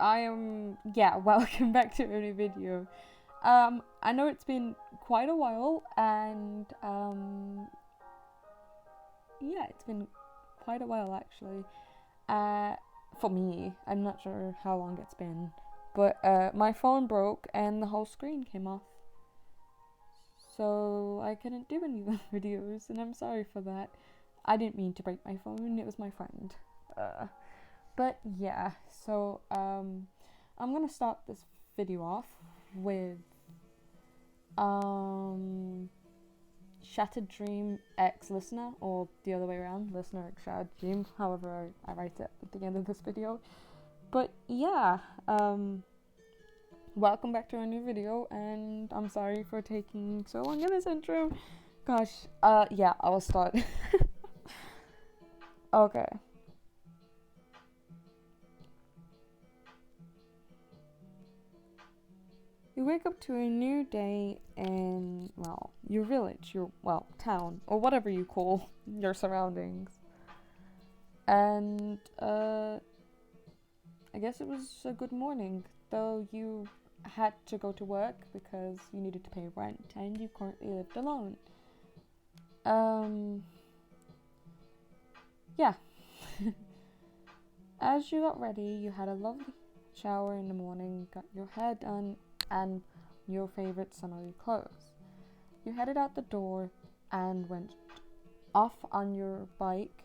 welcome back to a new video. I know it's been quite a while, and it's been quite a while actually. For me, I'm not sure how long it's been, but my phone broke and the whole screen came off. So I couldn't do any of the videos, and I'm sorry for that. I didn't mean to break my phone, it was my friend. But yeah, so I'm gonna start this video off with Shattered Dream X Listener, or the other way around, Listener X Shattered Dream, however I write it at the end of this video. But yeah, welcome back to a new video, and I'm sorry for taking so long in this intro. Gosh, yeah, I will start. Okay. You wake up to a new day in, well, your village, your, town, or whatever you call your surroundings. And, I guess it was a good morning, though you had to go to work because you needed to pay rent, and you currently lived alone. Yeah. As you got ready, you had a lovely shower in the morning, got your hair done, and your favorite summery clothes. You headed out the door and went off on your bike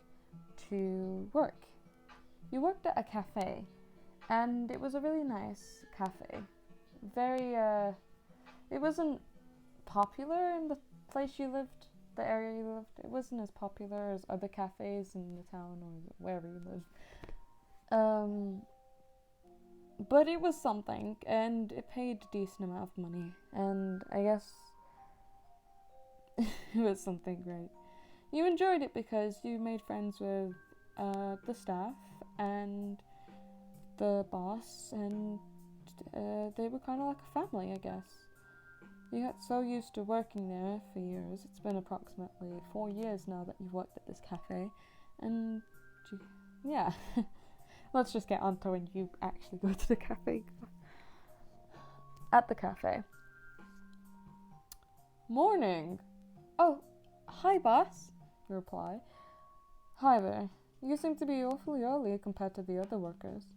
to work. You worked at a cafe, and it was a really nice cafe. Very, it wasn't popular in the place you lived, the area you lived. It wasn't as popular as other cafes in the town or wherever you lived. But it was something, and it paid a decent amount of money, and I guess it was something great. You enjoyed it because you made friends with the staff and the boss, and they were kind of like a family, I guess. You got so used to working there for years. It's been approximately 4 years now that you've worked at this cafe, and yeah. Let's just get on to when you actually go to the cafe. At the cafe. Morning. Oh, hi boss, you reply. Hi there. You seem to be awfully early compared to the other workers.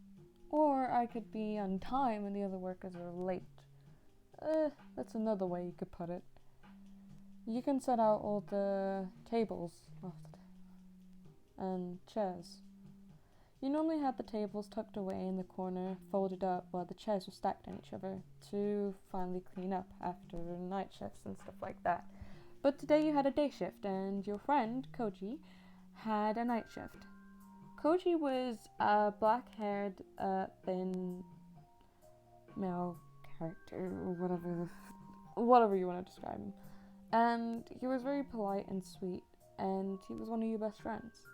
Or I could be on time and the other workers are late. That's another way you could put it. You can set out all the tables and chairs. You normally had the tables tucked away in the corner, folded up, while the chairs were stacked on each other to finally clean up after night shifts and stuff like that. But today you had a day shift, and your friend, Koji, had a night shift. Koji was a black-haired, thin male character, or whatever you want to describe him. And he was very polite and sweet, and he was one of your best friends.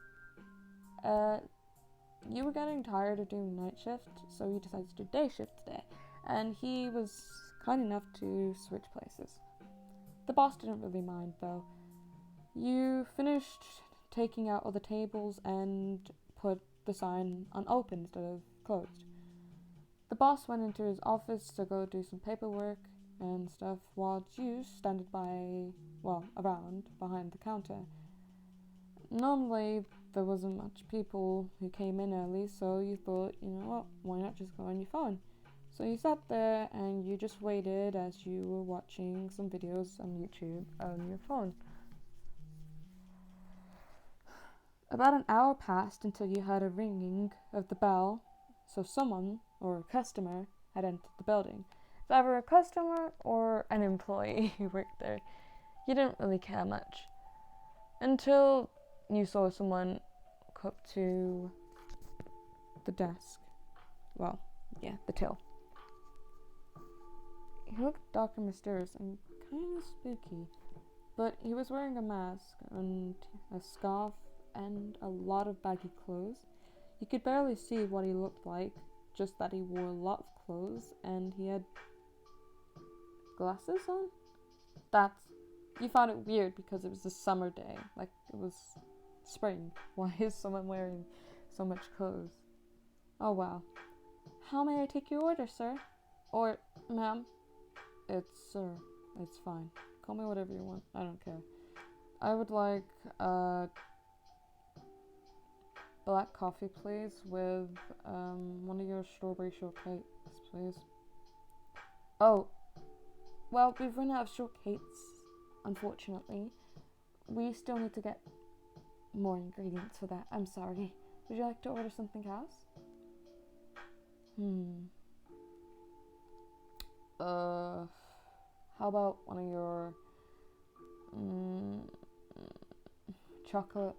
You were getting tired of doing night shift, so you decided to do day shift today, and he was kind enough to switch places. The boss didn't really mind, though. You finished taking out all the tables and put the sign on open instead of closed. The boss went into his office to go do some paperwork and stuff, while you stood around behind the counter. Normally, there wasn't much people who came in early, so you thought, you know what, why not just go on your phone? So you sat there and you just waited as you were watching some videos on YouTube on your phone. About an hour passed until you heard a ringing of the bell, so someone, or a customer, had entered the building. If ever a customer or an employee who worked there, you didn't really care much. Until you saw someone come up to the desk. Well, yeah, the till. He looked dark and mysterious and kind of spooky, but he was wearing a mask and a scarf and a lot of baggy clothes. You could barely see what he looked like, just that he wore a lot of clothes and he had glasses on. You found it weird because it was a summer day, like it was spring. Why is someone wearing so much clothes? Oh wow. How may I take your order, sir? Or, ma'am? It's sir. It's fine. Call me whatever you want. I don't care. I would like black coffee, please, with one of your strawberry shortcakes, please. Oh, well, we've run out of shortcakes, unfortunately. We still need to get more ingredients for that. I'm sorry. Would you like to order something else? How about one of your chocolate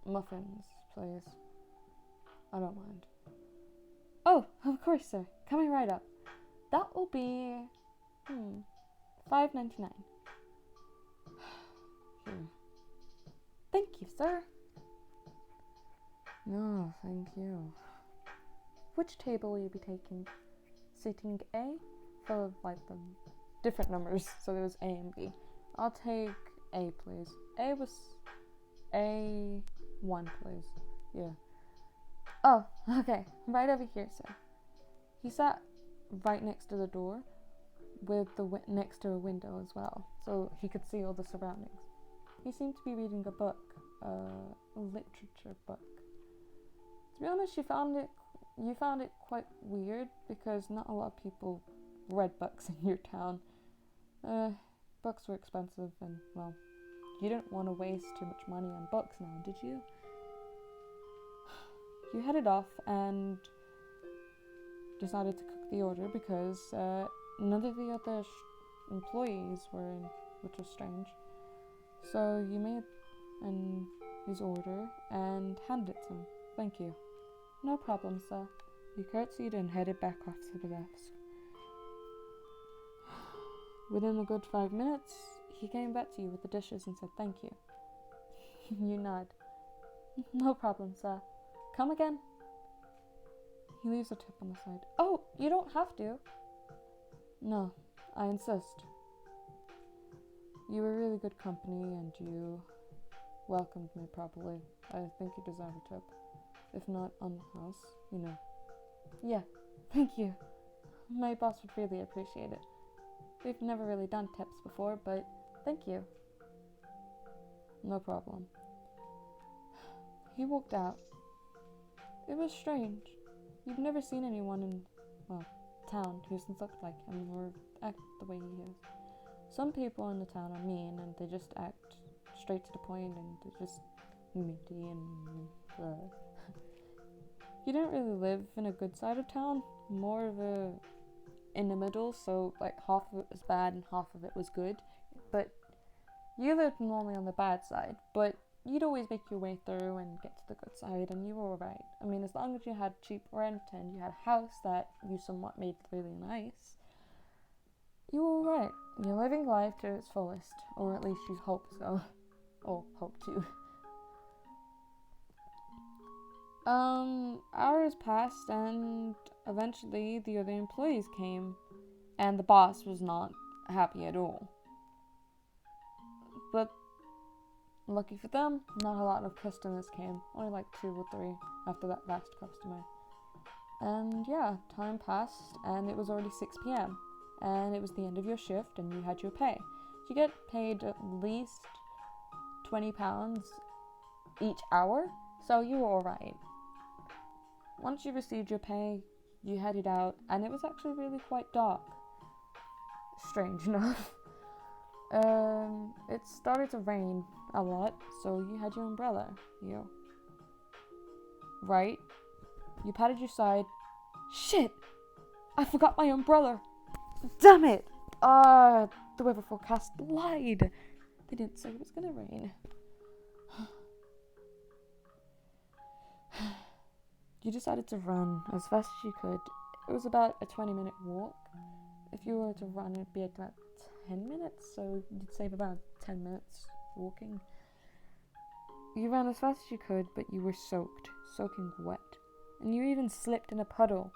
muffins, please? I don't mind. Oh, of course, sir. Coming right up. That will be $5.99. Here. Thank you, sir. No, thank you. Which table will you be taking? Seating A? Full of like the different numbers, so there was A and B. I'll take A, please. A was A1, please. Yeah. Oh, okay. Right over here, sir. He sat right next to the door, with the next to a window as well, so he could see all the surroundings. He seemed to be reading a book, a literature book. To be honest, you found it quite weird because not a lot of people read books in your town. Books were expensive, and well, you didn't want to waste too much money on books now, did you? You headed off and decided to cook the order because none of the other employees were in, which was strange. So you made his order and handed it to him. Thank you. No problem, sir. He curtsied and headed back off to the desk. Within a good 5 minutes, he came back to you with the dishes and said thank you. You nod. No problem, sir. Come again. He leaves a tip on the side. Oh, you don't have to. No, I insist. You were really good company and you welcomed me properly. I think you deserve a tip. If not on the house, you know. Yeah, thank you. My boss would really appreciate it. We've never really done tips before, but thank you. No problem. He walked out. It was strange. You've never seen anyone in, town who doesn't look like him or act the way he is. Some people in the town are mean and they just act straight to the point and they're just meaty and You didn't really live in a good side of town, more of a in the middle, so like half of it was bad and half of it was good. But you lived normally on the bad side, but you'd always make your way through and get to the good side, and you were alright. I mean, as long as you had cheap rent and you had a house that you somewhat made really nice, you were alright. You're living life to its fullest, or at least you hope so. Or hope to. Hours passed and eventually the other employees came and the boss was not happy at all. But lucky for them, not a lot of customers came. Only like 2 or 3 after that last customer. And yeah, time passed and it was already 6 p.m. and it was the end of your shift and you had your pay. You get paid at least £20 each hour, so you were alright. Once you received your pay, you headed out, and it was actually really quite dark. Strange enough. It started to rain a lot, so you had your umbrella. Right? You patted your side. Shit! I forgot my umbrella! Damn it! The weather forecast lied. They didn't say it was gonna rain. You decided to run as fast as you could. It was about a 20-minute walk. If you were to run, it'd be about 10 minutes, so you'd save about 10 minutes walking. You ran as fast as you could, but you were soaking wet. And you even slipped in a puddle.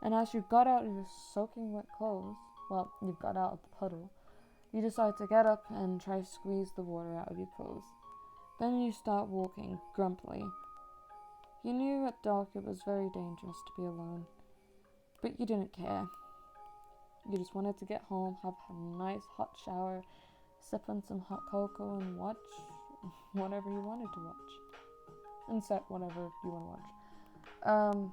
And as you got out of your soaking wet clothes, you got out of the puddle, you decide to get up and try to squeeze the water out of your clothes. Then you start walking grumpily. You knew at dark it was very dangerous to be alone, but you didn't care. You just wanted to get home, have a nice hot shower, sip on some hot cocoa, and watch whatever you wanted to watch. Insert whatever you want to watch.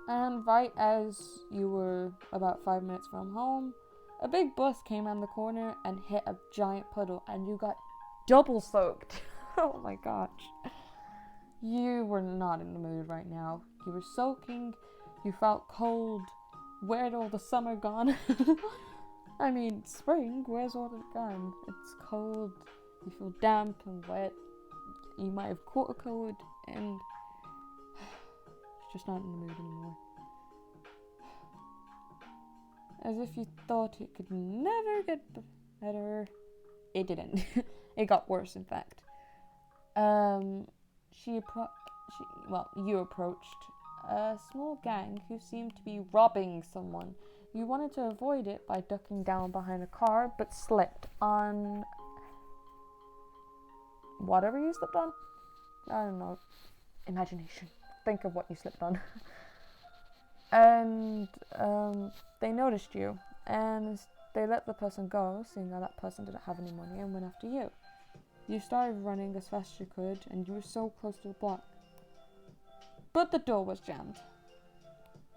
And right as you were about 5 minutes from home, a big bus came around the corner and hit a giant puddle, and you got double soaked. Oh my gosh. You were not in the mood right now. You were soaking, you felt cold. Where'd all the summer gone? I mean, spring, where's all it gone? It's cold, you feel damp and wet, you might have caught a cold, and just not in the mood anymore. As if you thought it could never get better. It didn't. It got worse, in fact. You approached a small gang who seemed to be robbing someone. You wanted to avoid it by ducking down behind a car, but slipped on whatever you slipped on. I don't know. Imagination. Think of what you slipped on. And they noticed you, and they let the person go, seeing that person didn't have any money, and went after you. You started running as fast as you could, and you were so close to the block. But the door was jammed.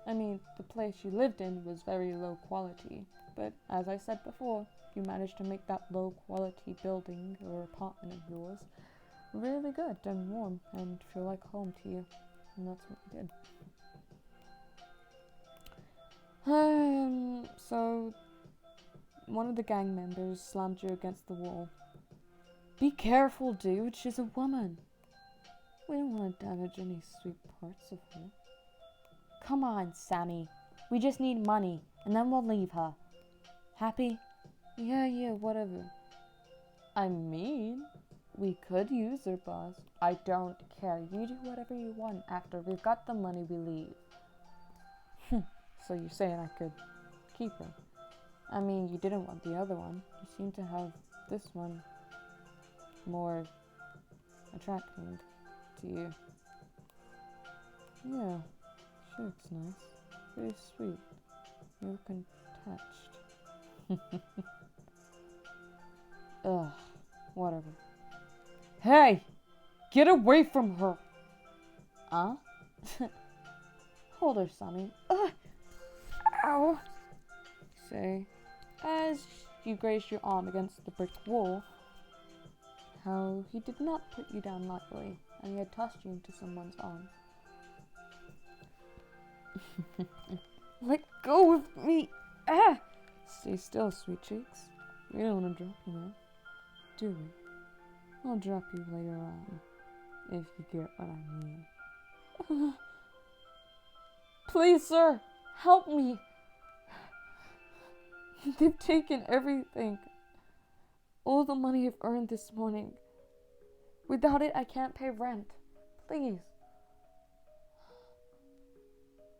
I mean, the place you lived in was very low quality, but as I said before, you managed to make that low quality building or apartment of yours really good and warm and feel like home to you. And that's what you did. So one of the gang members slammed you against the wall. Be careful, dude, she's a woman. We don't want to damage any sweet parts of her. Come on, Sammy. We just need money, and then we'll leave her. Happy? Yeah, whatever. I mean, we could use her, boss. I don't care. You do whatever you want. After we've got the money, we leave. So you're saying I could keep her? I mean, you didn't want the other one. You seem to have this one more attracting to you. Yeah, she looks nice. Very sweet. You look untouched. Ugh, whatever. Hey! Get away from her! Huh? Hold her, Sonny. Ugh! Ow! Say, as you grazed your arm against the brick wall, how he did not put you down lightly, and he had tossed you into someone's arms. Let go of me! Ah! Stay still, sweet cheeks. We don't want to drop you now, do we? I'll drop you later on, if you get what I mean. Please, sir, help me! They've taken everything. All the money I've earned this morning. Without it, I can't pay rent. Please.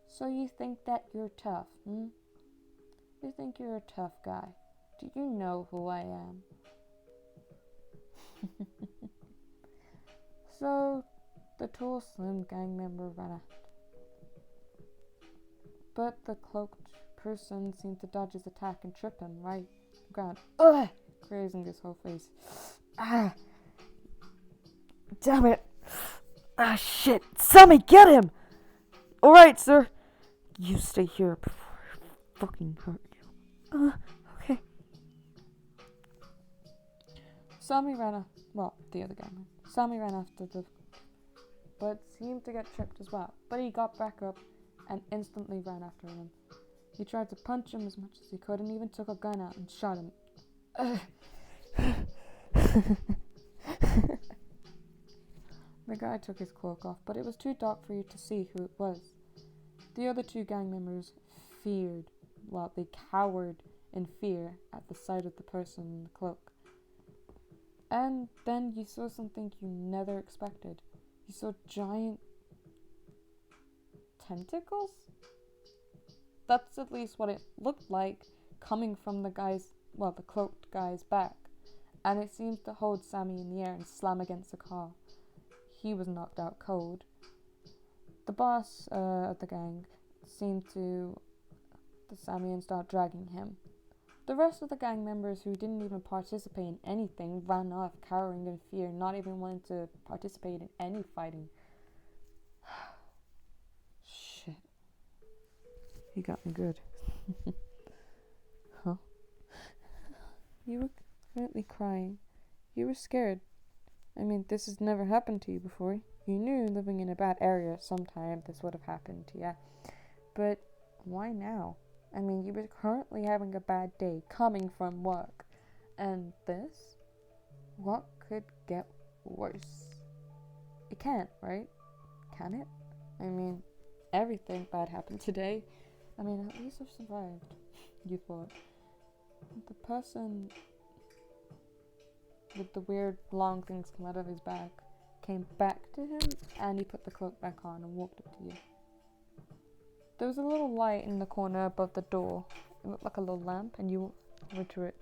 So you think that you're tough, hmm? You think you're a tough guy. Do you know who I am? So, the tall, slim gang member ran out. But the cloaked person seemed to dodge his attack and trip him right to the ground. Ugh! Grazing his whole face. Ah! Damn it! Ah, shit! Sammy, get him! Alright, sir! You stay here before I fucking hurt you. Okay. Sammy ran the other guy. Sammy ran after but seemed to get tripped as well. But he got back up and instantly ran after him. He tried to punch him as much as he could and even took a gun out and shot him. The guy took his cloak off, but it was too dark for you to see who it was. The other two gang members they cowered in fear at the sight of the person in the cloak. And then you saw something you never expected. You saw giant tentacles? That's at least what it looked like coming from the cloaked guy's back. And it seemed to hold Sammy in the air and slam against the car. He was knocked out cold. The boss of the gang seemed to Sammy and start dragging him. The rest of the gang members who didn't even participate in anything ran off, cowering in fear, not even wanting to participate in any fighting. Shit. He got me good. Huh? You were currently crying. You were scared. I mean, this has never happened to you before. You knew living in a bad area sometime this would have happened, yeah. But why now? I mean, you were currently having a bad day coming from work. And this? What could get worse? It can't, right? Can it? I mean, everything bad happened today. I mean, at least I've survived, you thought. The person with the weird long things come out of his back came back to him, and he put the cloak back on and walked up to you. There was a little light in the corner above the door. It looked like a little lamp, and you went to it.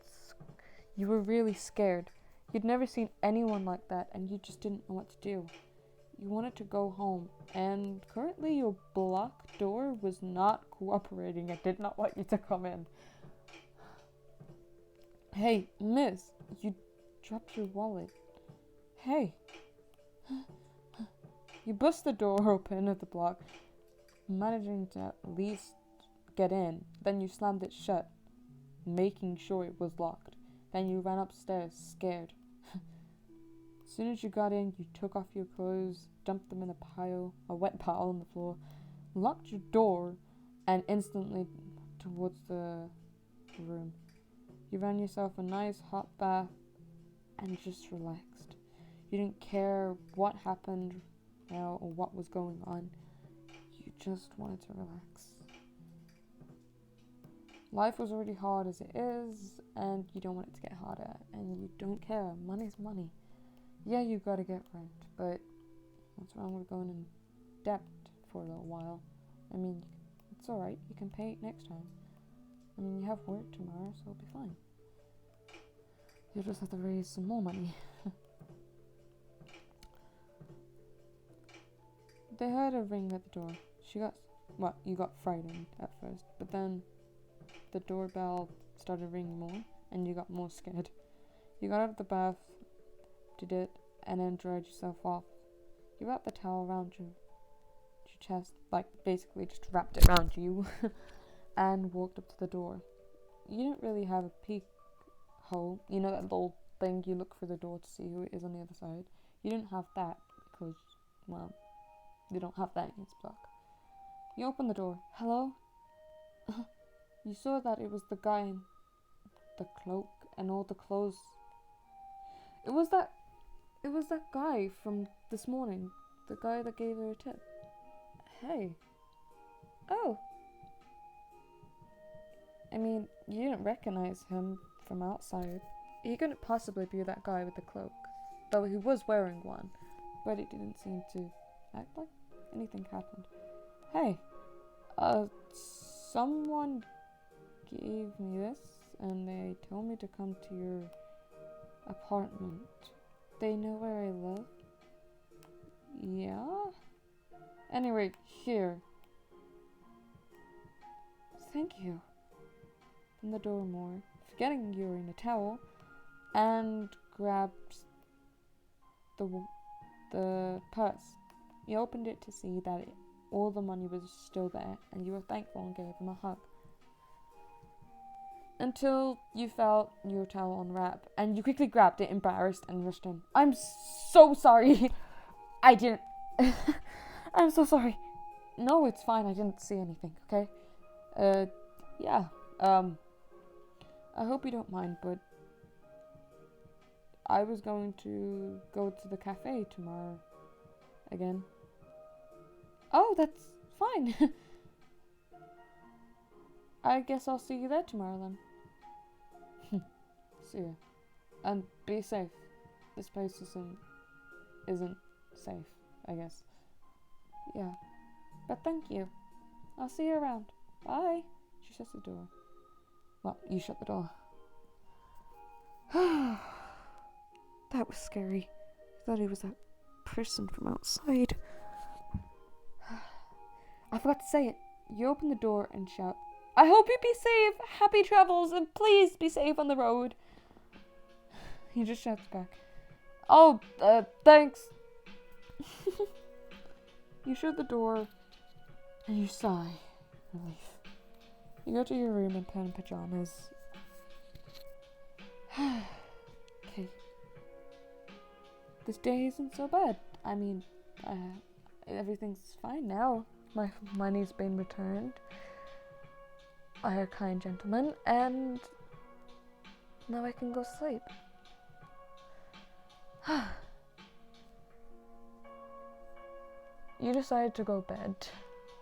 You were really scared. You'd never seen anyone like that, and you just didn't know what to do. You wanted to go home, and currently your block door was not cooperating. It did not want you to come in. Hey, miss, you dropped your wallet. Hey. You bust the door open of the block, managing to at least get in. Then you slammed it shut, making sure it was locked. Then you ran upstairs, scared. As soon as you got in, you took off your clothes, dumped them in a wet pile on the floor, locked your door, and instantly towards the room. You ran yourself a nice hot bath and just relaxed. You didn't care what happened or what was going on. You just wanted to relax. Life was already hard as it is, and you don't want it to get harder, and you don't care. Money's money. Yeah, you gotta get rent, but what's wrong with going in debt for a little while? I mean, it's alright. You can pay it next time. I mean, you have work tomorrow, so it'll be fine. You'll just have to raise some more money. They heard a ring at the door. You got frightened at first, but then the doorbell started ringing more, and you got more scared. You got out of the bath, did it, and then dried yourself off. You wrapped the towel around your chest, like basically just wrapped it around you, and walked up to the door. You didn't really have a peek hole. You know that little thing you look for the door to see who it is on the other side? You didn't have that because, well, you don't have that in its block. You opened the door. Hello? You saw that it was the guy in the cloak and all the clothes. It was that guy from this morning. The guy that gave her a tip. Hey. Oh. I mean, you didn't recognize him from outside. He couldn't possibly be that guy with the cloak. Though he was wearing one. But it didn't seem to act like anything happened. Hey. Someone gave me this, and they told me to come to your apartment. They know where I live? Yeah? Anyway, here. Thank you. From the door more, forgetting you're in a towel, and grabbed the purse. You opened it to see that all the money was still there, and you were thankful and gave him a hug. Until you felt your towel unwrap, and you quickly grabbed it, embarrassed, and rushed in. I'm so sorry. I didn't. I'm so sorry. No, it's fine. I didn't see anything, okay? Yeah. I hope you don't mind, but I was going to go to the cafe tomorrow again. Oh, that's fine. I guess I'll see you there tomorrow then. See ya. And be safe. This place isn't safe, I guess. Yeah. But thank you. I'll see you around. Bye. She shuts the door. Well, you shut the door. That was scary. I thought he was that person from outside. I forgot to say it. You open the door and shout, I hope you be safe, happy travels, and please be safe on the road. He just shouts back, oh, thanks. You shut the door and you sigh relief. You go to your room and put on pajamas. Okay. This day isn't so bad. I mean, everything's fine now. My money's been returned by a kind gentleman, and now I can go sleep. You decided to go to bed,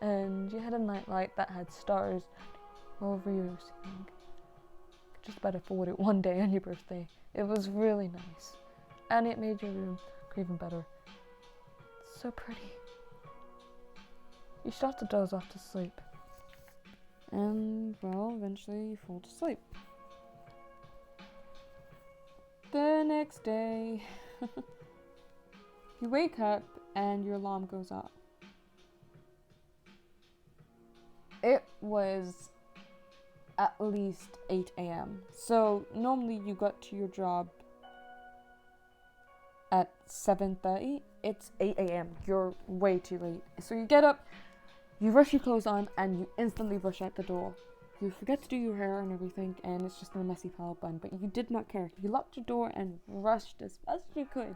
and you had a nightlight that had stars over your ceiling. Just about afford it one day on your birthday. It was really nice, and it made your room even better. So pretty. You start to doze off to sleep, and well, eventually you fall to sleep. The next day, you wake up and your alarm goes off. It was at least 8 a.m. So normally you got to your job at 7:30. It's 8 a.m. You're way too late. So you get up, you rush your clothes on, and you instantly rush out the door. You forget to do your hair and everything, and it's just in a messy pile bun, but you did not care. You locked your door and rushed as fast as you could.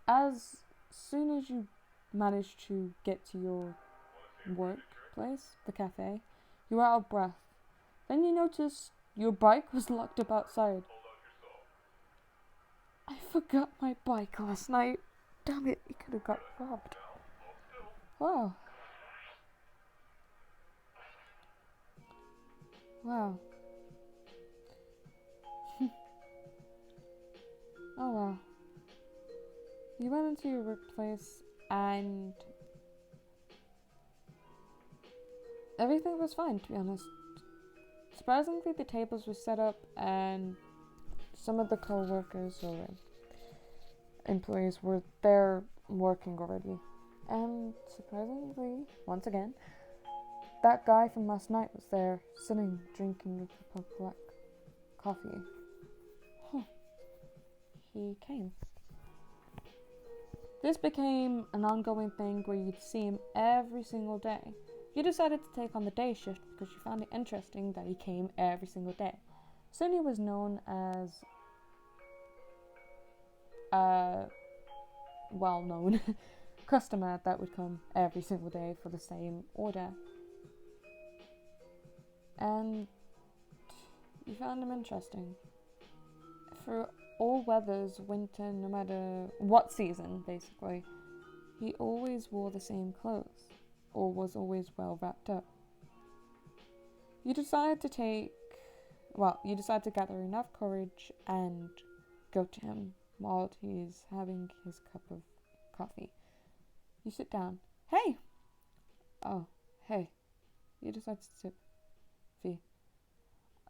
As soon as you managed to get to your workplace, the cafe, you were out of breath. Then you noticed your bike was locked up outside. I forgot my bike last night. Damn it, you could have got robbed. Wow. Wow. Oh wow. You went into your workplace and everything was fine, to be honest. Surprisingly, the tables were set up and some of the co-workers or employees were there working already. And surprisingly, once again, that guy from last night was there, sitting, drinking a cup of coffee. He came. This became an ongoing thing where you'd see him every single day. You decided to take on the day shift because you found it interesting that he came every single day. Soon he was known as a well-known customer that would come every single day for the same order. And you found him interesting. For all weathers, winter, no matter what season, basically, he always wore the same clothes, or was always well wrapped up. You decide to gather enough courage and go to him while he's having his cup of coffee. You sit down. Hey! Oh, hey. You decide to sip. V.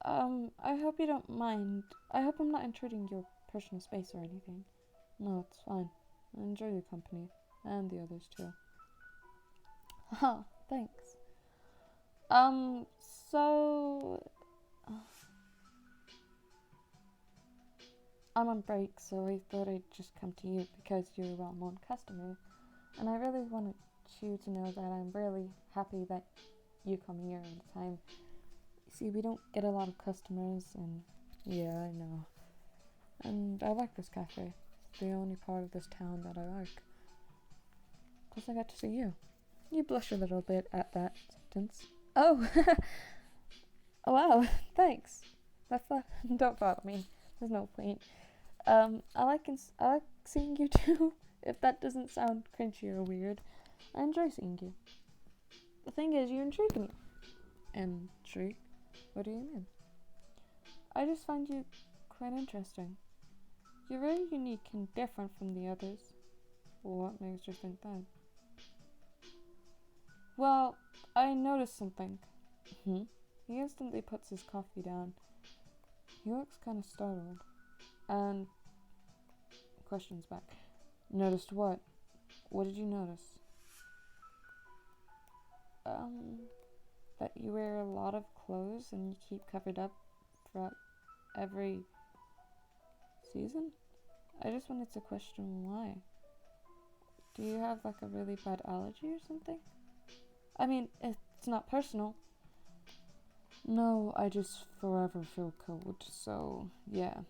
I hope you don't mind. I hope I'm not intruding your personal space or anything. No, it's fine. I enjoy your company. And the others too. Oh, thanks. So... I'm on break, so I thought I'd just come to you because you're a well-known customer. And I really wanted you to know that I'm really happy that you come here all the time. See, we don't get a lot of customers, and yeah, I know. And I like this cafe. It's the only part of this town that I like. Plus, I got to see you. You blush a little bit at that sentence. Oh, oh wow, thanks. Don't follow me. There's no point. I like seeing you too. If that doesn't sound cringy or weird, I enjoy seeing you. The thing is, you intrigue me. Intrigue? What do you mean? I just find you quite interesting. You're very unique and different from the others. What makes you think that? Well, I noticed something. He instantly puts his coffee down. He looks kind of startled. And questions back. Noticed what? What did you notice? that you wear a lot of clothes and you keep covered up throughout every season? I just wanted to question why. Do you have like a really bad allergy or something? I mean, it's not personal. No, I just forever feel cold, so yeah.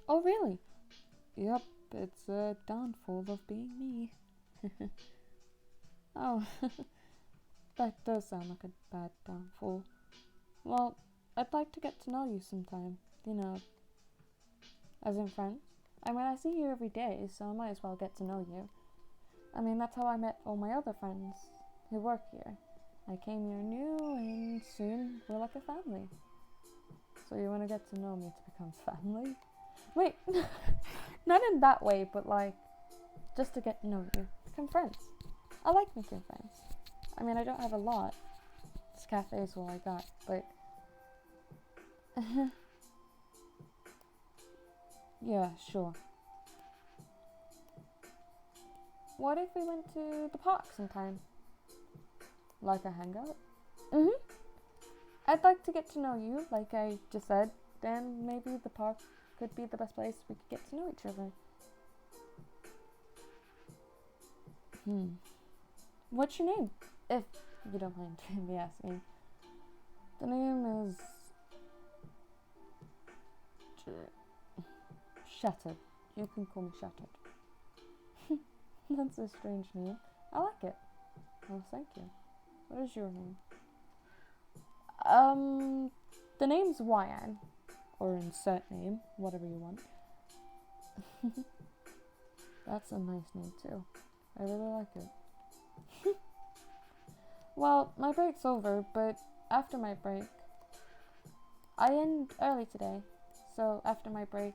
Oh, really? Yep, it's a downfall of being me. Oh, that does sound like a bad downfall. Well, I'd like to get to know you sometime. You know, as in friends. I mean, I see you every day, so I might as well get to know you. I mean, that's how I met all my other friends who work here. I came here new, and soon we're like a family. So you want to get to know me to become family? Wait, not in that way, but like, just to get to know you. Become friends. I like making friends. I mean, I don't have a lot. This cafe is all I got, but... yeah, sure. What if we went to the park sometime? Like a hangout? I'd like to get to know you, like I just said. Then maybe the park could be the best place we could get to know each other. What's your name? If you don't mind me asking. The name is... Shattered. You can call me Shattered. That's a strange name. I like it. Oh, thank you. What is your name? The name's Yan. Or insert name, whatever you want. That's a nice name too. I really like it. Well, my break's over, but after my break, I end early today. So after my break,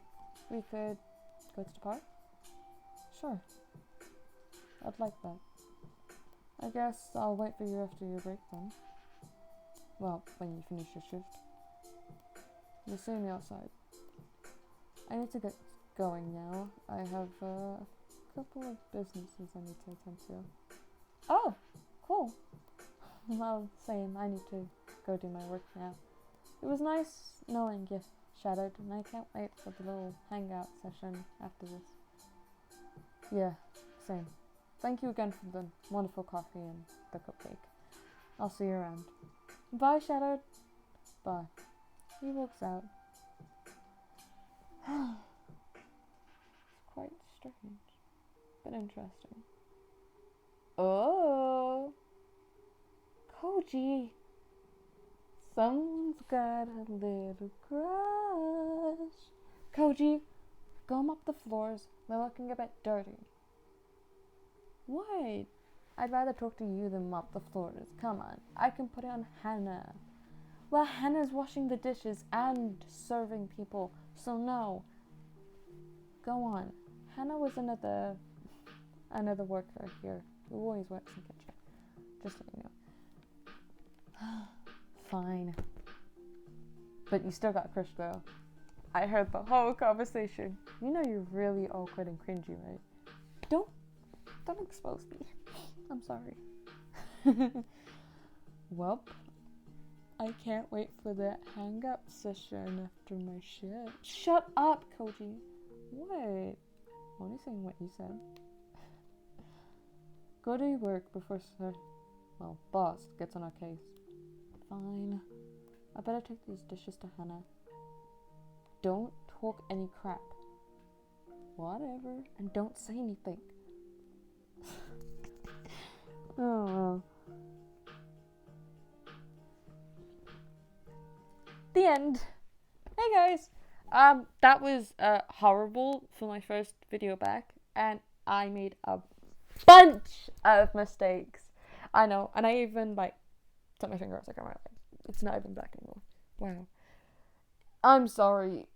we could go to the park? Sure. I'd like that. I guess I'll wait for you after your break then. Well, when you finish your shift. You'll see me outside. I need to get going now. I have a couple of businesses I need to attend to. Oh, cool. Well, same. I need to go do my work now. It was nice knowing you, Shadowed, and I can't wait for the little hangout session after this. Yeah, same. Thank you again for the wonderful coffee and the cupcake. I'll see you around. Bye, Shadowed. Bye. He walks out. It's quite strange, but interesting. Oh, Koji. Someone's got a little crush. Koji, go mop the floors. They're looking a bit dirty. What? I'd rather talk to you than mop the floors. Come on, I can put it on Hannah. Well, Hannah's washing the dishes and serving people, so no. Go on. Hannah was another worker here who always works in the kitchen. Just so you know. Fine. But you still got a crush though. I heard the whole conversation. You know you're really awkward and cringy, right? Don't expose me. I'm sorry. Welp. I can't wait for that hang-up session after my shift. Shut up, Koji. What? Only saying what you said. Go to your work before boss gets on our case. Fine. I better take these dishes to Hannah. Don't talk any crap. Whatever. And don't say anything. Oh well. The end. Hey guys. That was horrible for my first video back, and I made a bunch of mistakes. I know, and I even set my finger out like, alright, it's not even back anymore. Wow. I'm sorry.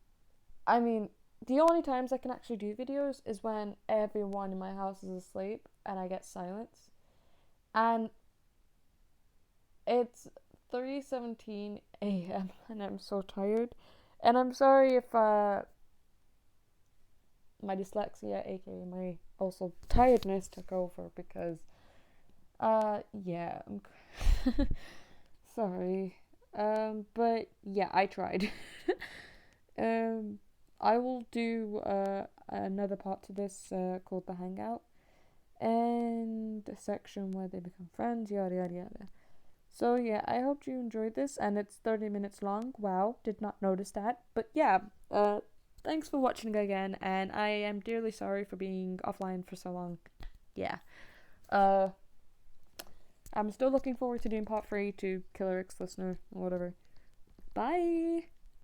I mean, the only times I can actually do videos is when everyone in my house is asleep and I get silence. And it's 3:17 a.m. and I'm so tired. And I'm sorry if my dyslexia, aka my also tiredness, took over, because Yeah. Sorry. But yeah, I tried. um, I will do another part to this called the Hangout, and the section where they become friends. Yada yada yada. So yeah, I hope you enjoyed this, and it's 30 minutes long. Wow, did not notice that. But yeah, thanks for watching again, and I am dearly sorry for being offline for so long. Yeah. Uh, I'm still looking forward to doing part 3 to Killer X Listener or whatever. Bye!